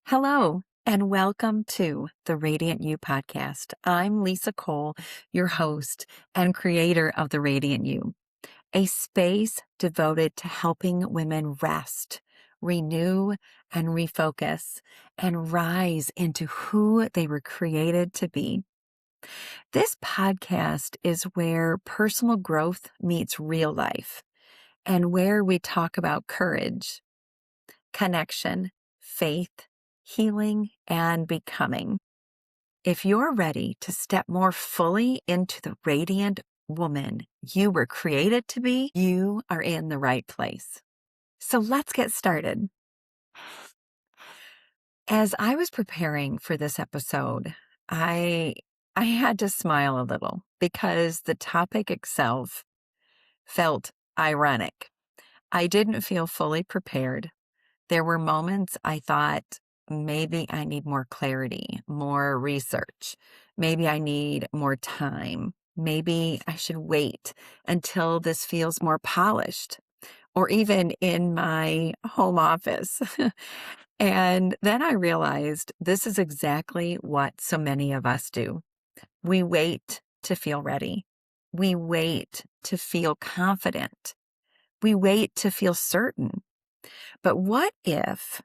Hello, and welcome to the Radiant You podcast. I'm Lissa Cole, your host and creator of the Radiant You, a space devoted to helping women rest, renew, and refocus, and rise into who they were created to be. This podcast is where personal growth meets real life, and where we talk about courage, connection, faith, healing, and becoming. If you're ready to step more fully into the radiant woman you were created to be, you are in the right place. So let's get started. As I was preparing for this episode, I had to smile a little because the topic itself felt ironic. I didn't feel fully prepared. There were moments I thought, maybe I need more clarity, more research. Maybe I need more time. Maybe I should wait until this feels more polished, or even in my home office. And then I realized this is exactly what so many of us do. We wait to feel ready. We wait to feel confident. We wait to feel certain. But what if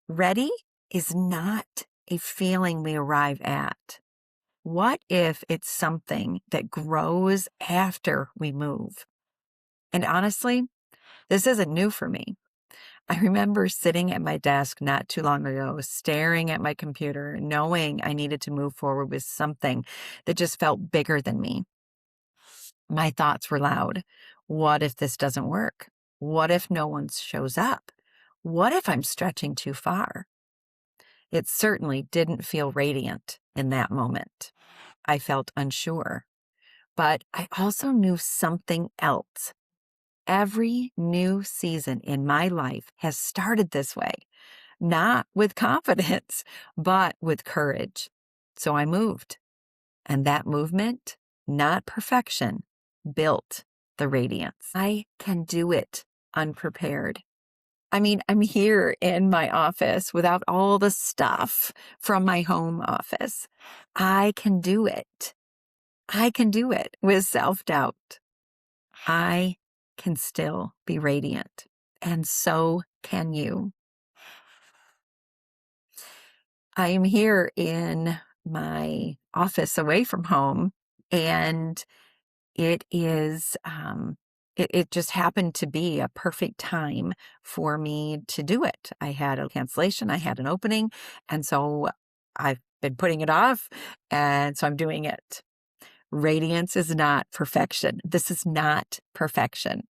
ready is not a feeling we arrive at? What if it's something that grows after we move? And honestly, this isn't new for me. I remember sitting at my desk not too long ago, staring at my computer, knowing I needed to move forward with something that just felt bigger than me. My thoughts were loud. What if this doesn't work? What if no one shows up? What if I'm stretching too far? It certainly didn't feel radiant in that moment. I felt unsure, but I also knew something else. Every new season in my life has started this way, not with confidence, but with courage. So I moved, and that movement, not perfection, built the radiance. I can do it unprepared. I mean, I'm here in my office without all the stuff from my home office. I can do it. I can do it with self-doubt. I can still be radiant, and so can you. I am here in my office away from home, and it is, it just happened to be a perfect time for me to do it. I had a cancellation, I had an opening, and so I've been putting it off, and so I'm doing it. Radiance is not perfection. This is not perfection.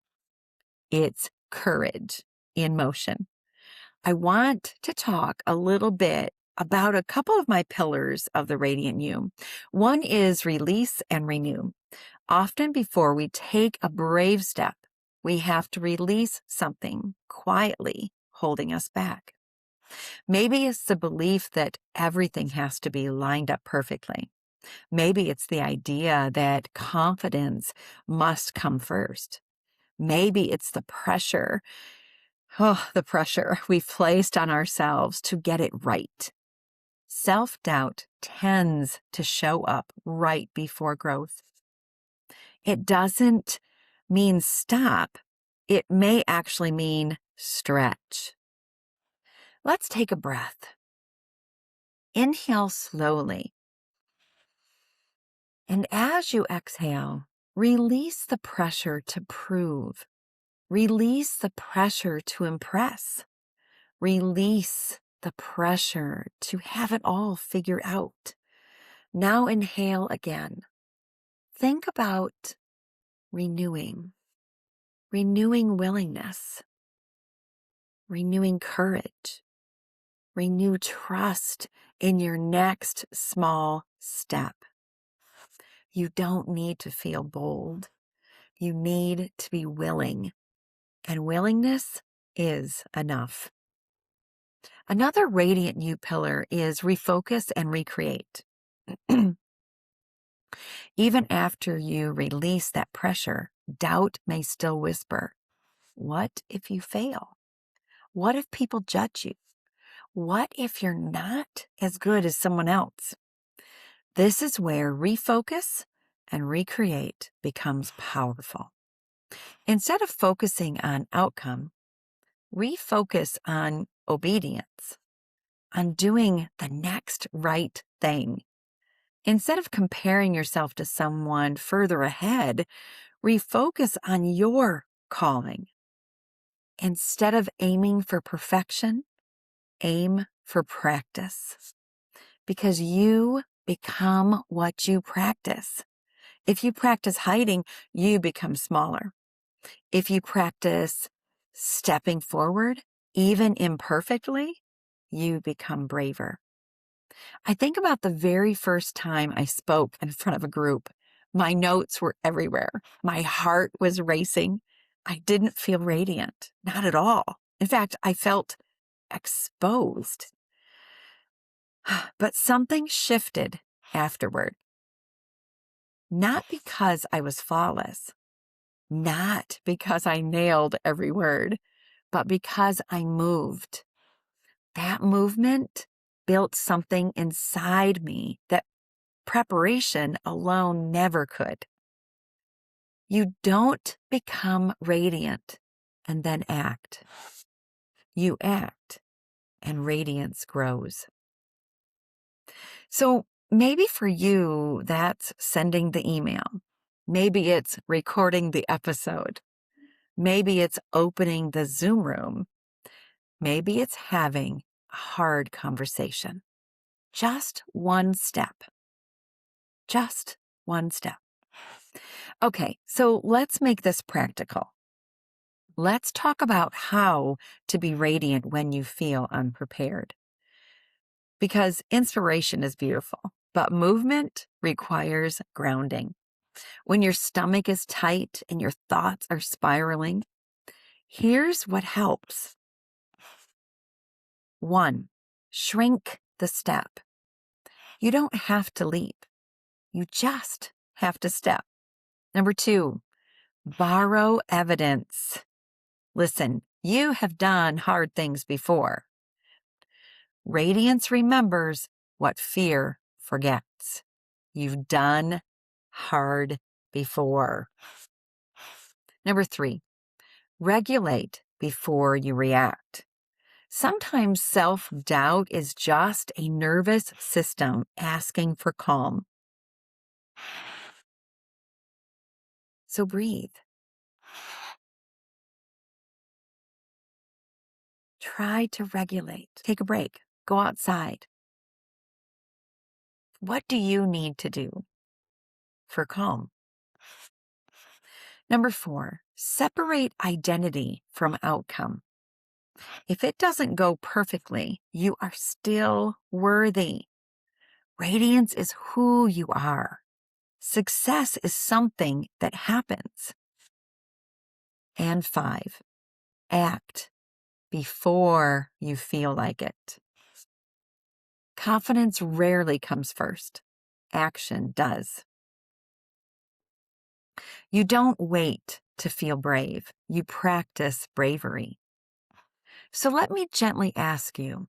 It's courage in motion. I want to talk a little bit about a couple of my pillars of the Radiant You. One is release and renew. Often before we take a brave step, we have to release something quietly holding us back. Maybe it's the belief that everything has to be lined up perfectly. Maybe it's the idea that confidence must come first. Maybe it's the pressure we've placed on ourselves to get it right. Self-doubt tends to show up right before growth. It doesn't mean stop. It may actually mean stretch. Let's take a breath. Inhale slowly. And as you exhale, release the pressure to prove. Release the pressure to impress. Release the pressure to have it all figured out. Now inhale again. Think about renewing willingness, renewing courage, renew trust in your next small step. You don't need to feel bold. You need to be willing, and willingness is enough. Another Radiant You pillar is refocus and recreate. Even after you release that pressure, doubt may still whisper. What if you fail? What if people judge you? What if you're not as good as someone else? This is where refocus and recreate becomes powerful. Instead of focusing on outcome, refocus on obedience, on doing the next right thing. Instead of comparing yourself to someone further ahead, refocus on your calling. Instead of aiming for perfection, aim for practice. Because you become what you practice. If you practice hiding, you become smaller. If you practice stepping forward, even imperfectly, you become braver. I think about the very first time I spoke in front of a group. My notes were everywhere. My heart was racing. I didn't feel radiant, not at all. In fact, I felt exposed. But something shifted afterward. Not because I was flawless, not because I nailed every word, but because I moved. That movement built something inside me that preparation alone never could. You don't become radiant and then act. You act and radiance grows. So maybe for you, that's sending the email. Maybe it's recording the episode. Maybe it's opening the Zoom room. Maybe it's having a hard conversation. Just one step. Just one step. Okay, so let's make this practical. Let's talk about how to be radiant when you feel unprepared. Because inspiration is beautiful, but movement requires grounding. When your stomach is tight and your thoughts are spiraling, here's what helps. 1, shrink the step. You don't have to leap. You just have to step. Number 2, borrow evidence. Listen, you have done hard things before. Radiance remembers what fear forgets. You've done hard before. Number 3, regulate before you react. Sometimes self-doubt is just a nervous system asking for calm. So breathe. Try to regulate. Take a break. Go outside. What do you need to do for calm? Number 4, separate identity from outcome. If it doesn't go perfectly, you are still worthy. Radiance is who you are. Success is something that happens. And 5, act before you feel like it. Confidence rarely comes first. Action does. You don't wait to feel brave. You practice bravery. So let me gently ask you,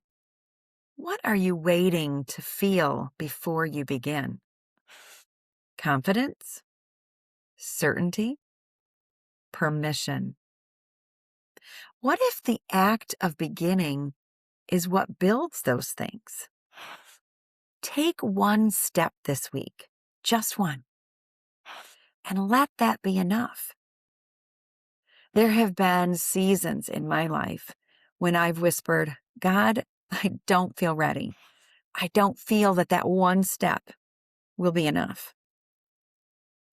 what are you waiting to feel before you begin? Confidence? Certainty? Permission? What if the act of beginning is what builds those things? Take one step this week, just one, and let that be enough. There have been seasons in my life when I've whispered, God, I don't feel ready. I don't feel that one step will be enough.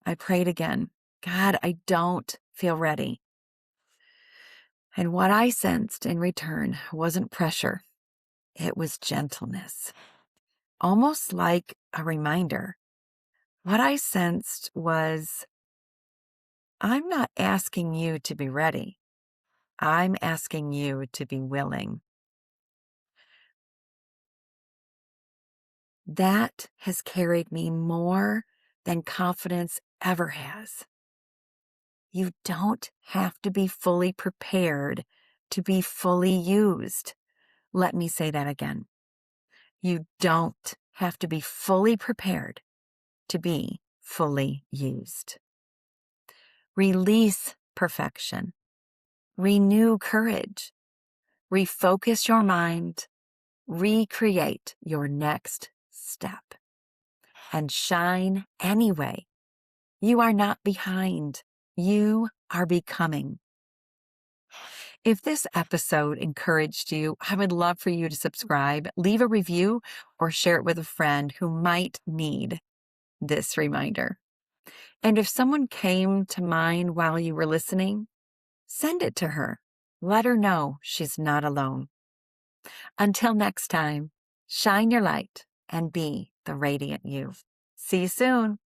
I prayed again, God, I don't feel ready. And what I sensed in return wasn't pressure. It was gentleness, almost like a reminder. What I sensed was, I'm not asking you to be ready. I'm asking you to be willing. That has carried me more than confidence ever has. You don't have to be fully prepared to be fully used. Let me say that again. You don't have to be fully prepared to be fully used. Release perfection. Renew courage. Refocus your mind. Recreate your next step. And shine anyway. You are not behind. You are becoming. If this episode encouraged you, I would love for you to subscribe, leave a review, or share it with a friend who might need this reminder. And if someone came to mind while you were listening, send it to her. Let her know she's not alone. Until next time, shine your light and be the radiant you. See you soon.